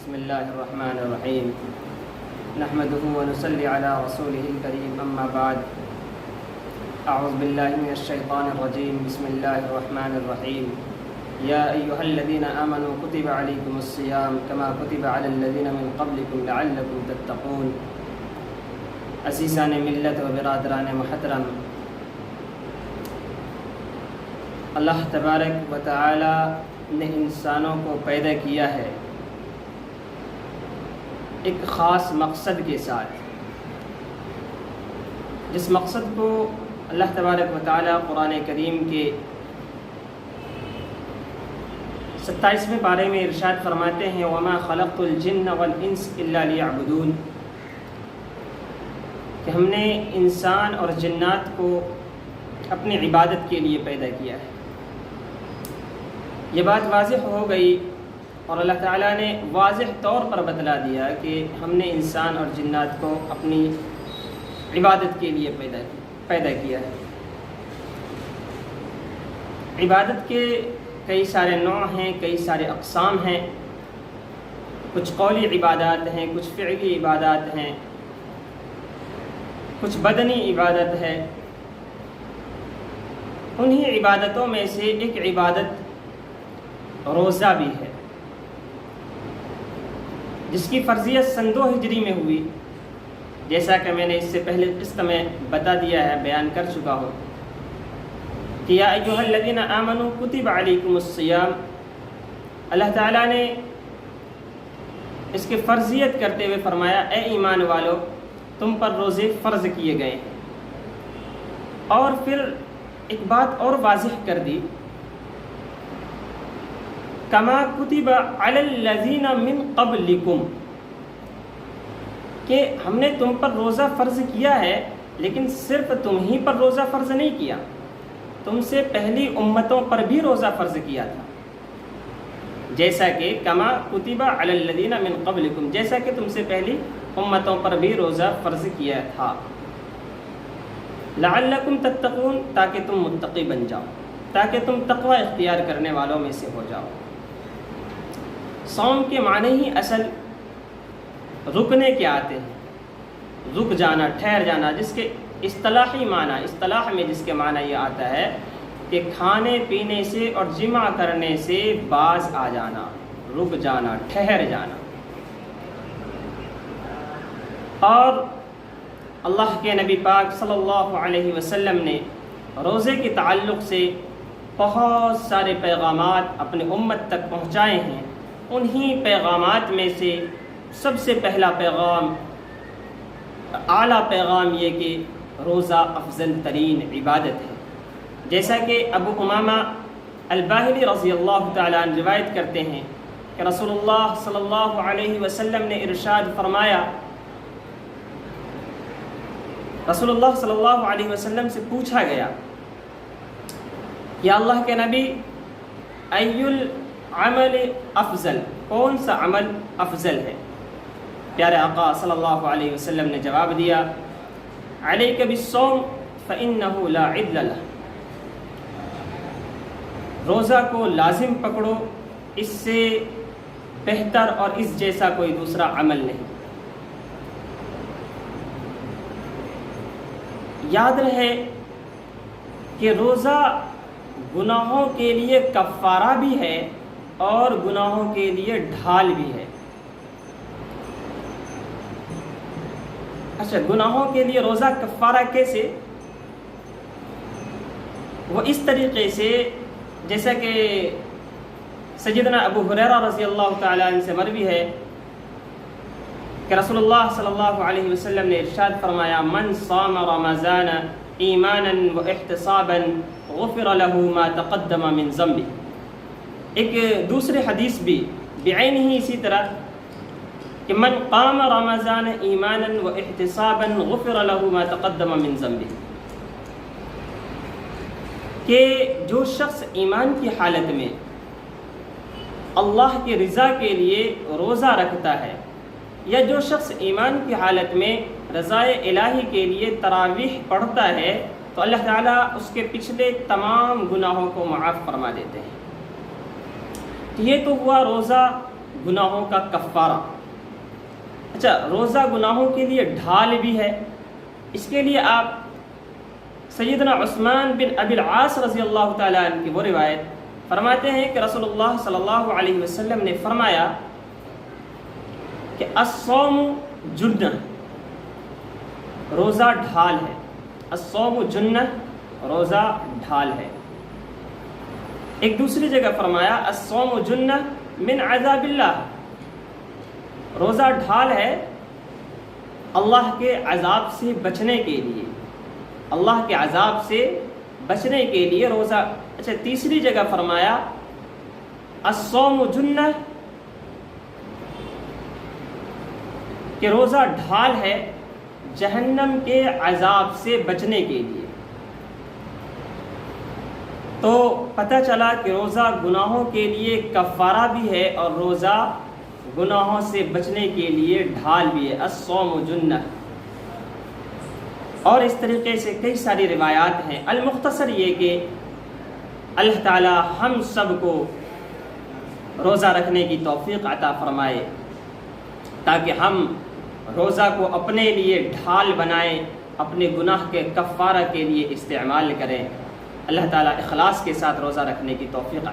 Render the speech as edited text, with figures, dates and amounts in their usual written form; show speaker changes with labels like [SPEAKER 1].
[SPEAKER 1] بسم الله الرحمن الرحيم نحمده ونصلي على رسوله الكريم أما بعد أعوذ بالله من الشيطان الرجيم بسم الله الرحمن الرحيم يا أيها الذين آمنوا كتب عليكم الصيام كما كتب على الذين من قبلكم لعلكم تتقون عزیزان ملت و برادران محترم، اللہ تبارک و تعالی نے انسانوں کو پیدا کیا ہے ایک خاص مقصد کے ساتھ، جس مقصد کو اللہ تبارک و تعالی قرآن کریم کے 27ویں پارے میں ارشاد فرماتے ہیں وَمَا خَلَقْتُ الْجِنَّ وَالْإِنسَ إِلَّا لِيَعْبُدُونَ، کہ ہم نے انسان اور جنات کو اپنی عبادت کے لیے پیدا کیا ہے۔ یہ بات واضح ہو گئی اور اللہ تعالیٰ نے واضح طور پر بتلا دیا کہ ہم نے انسان اور جنات کو اپنی عبادت کے لیے پیدا کیا ہے۔ عبادت کے کئی سارے نوع ہیں، کئی سارے اقسام ہیں، کچھ قولی عبادات ہیں، کچھ فعلی عبادات ہیں، کچھ بدنی عبادت ہے۔ انہی عبادتوں میں سے ایک عبادت روزہ بھی ہے، جس کی فرضیت سن 2 ہجری میں ہوئی، جیسا کہ میں نے اس سے پہلے قسط میں بتا دیا ہے، بیان کر چکا ہوں کہ یا ایھا الذین آمنوا کتب علیکم الصیام، اللہ تعالیٰ نے اس کی فرضیت کرتے ہوئے فرمایا اے ایمان والو تم پر روزے فرض کیے گئے ہیں، اور پھر ایک بات اور واضح کر دی کما کتب علی الذین من قبلکم، کہ ہم نے تم پر روزہ فرض کیا ہے، لیکن صرف تم ہی پر روزہ فرض نہیں کیا، تم سے پہلی امتوں پر بھی روزہ فرض کیا تھا، جیسا کہ کما کتب علی الذین من قبلکم، جیسا کہ تم سے پہلی امتوں پر بھی روزہ فرض کیا تھا، لعلکم تتقون، تاکہ تم متقی بن جاؤ، تاکہ تم تقوی اختیار کرنے والوں میں سے ہو جاؤ۔ صوم کے معنی ہی اصل رکنے کے آتے ہیں، رک جانا، ٹھہر جانا، جس کے اصطلاحی معنی، اصطلاح میں جس کے معنی یہ آتا ہے کہ کھانے پینے سے اور جمع کرنے سے باز آ جانا، رک جانا، ٹھہر جانا۔ اور اللہ کے نبی پاک صلی اللہ علیہ وسلم نے روزے کے تعلق سے بہت سارے پیغامات اپنے امت تک پہنچائے ہیں۔ انہی پیغامات میں سے سب سے پہلا پیغام، اعلیٰ پیغام یہ کہ روزہ افضل ترین عبادت ہے، جیسا کہ ابو امامہ الباہلی رضی اللہ تعالیٰ عنہ روایت کرتے ہیں کہ رسول اللہ صلی اللہ علیہ وسلم نے ارشاد فرمایا، رسول اللہ صلی اللہ علیہ وسلم سے پوچھا گیا یا اللہ کے نبی ای العمل افضل، کون سا عمل افضل ہے؟ پیارے آقا صلی اللہ علیہ وسلم نے جواب دیا علیک بالصوم فإنہ لا عدل لہ، روزہ کو لازم پکڑو، اس سے بہتر اور اس جیسا کوئی دوسرا عمل نہیں۔ یاد رہے کہ روزہ گناہوں کے لیے کفارہ بھی ہے اور گناہوں کے لیے ڈھال بھی ہے۔ اچھا، گناہوں کے لیے روزہ کفارہ کیسے؟ وہ اس طریقے سے جیسا کہ سیدنا ابو ہریرہ رضی اللہ تعالیٰ عنہ سے مروی ہے کہ رسول اللہ صلی اللہ علیہ وسلم نے ارشاد فرمایا من صام رمضان ایمانا و احتسابا غفر له ما تقدم من ذنبه۔ ایک دوسری حدیث بھی بعین ہی اسی طرح کہ من قام رمضان ایمانا و احتسابا غفر له ما تقدم من ذنبه، کہ جو شخص ایمان کی حالت میں اللہ کی رضا کے لیے روزہ رکھتا ہے، یا جو شخص ایمان کی حالت میں رضائے الہی کے لیے تراویح پڑھتا ہے، تو اللہ تعالیٰ اس کے پچھلے تمام گناہوں کو معاف فرما دیتے ہیں۔ یہ تو ہوا روزہ گناہوں کا کفارہ۔ اچھا، روزہ گناہوں کے لیے ڈھال بھی ہے۔ اس کے لیے آپ سیدنا عثمان بن ابی العاص رضی اللہ تعالیٰ عنہ کی وہ روایت فرماتے ہیں کہ رسول اللہ صلی اللہ علیہ وسلم نے فرمایا کہ الصوم جنہ، روزہ ڈھال ہے۔ الصوم جنہ، روزہ ڈھال ہے۔ ایک دوسری جگہ فرمایا الصوم جنہ من عذاب اللہ، روزہ ڈھال ہے اللہ کے عذاب سے بچنے کے لیے، اللہ کے عذاب سے بچنے کے لیے روزہ۔ اچھا، تیسری جگہ فرمایا الصوم جنہ، کہ روزہ ڈھال ہے جہنم کے عذاب سے بچنے کے لیے۔ تو پتہ چلا کہ روزہ گناہوں کے لیے کفارہ بھی ہے اور روزہ گناہوں سے بچنے کے لیے ڈھال بھی ہے، الصوم جنہ۔ اور اس طریقے سے کئی ساری روایات ہیں۔ المختصر یہ کہ اللہ تعالی ہم سب کو روزہ رکھنے کی توفیق عطا فرمائے، تاکہ ہم روزہ کو اپنے لیے ڈھال بنائیں، اپنے گناہ کے کفارہ کے لیے استعمال کریں۔ اللہ تعالی اخلاص کے ساتھ روزہ رکھنے کی توفیق عطا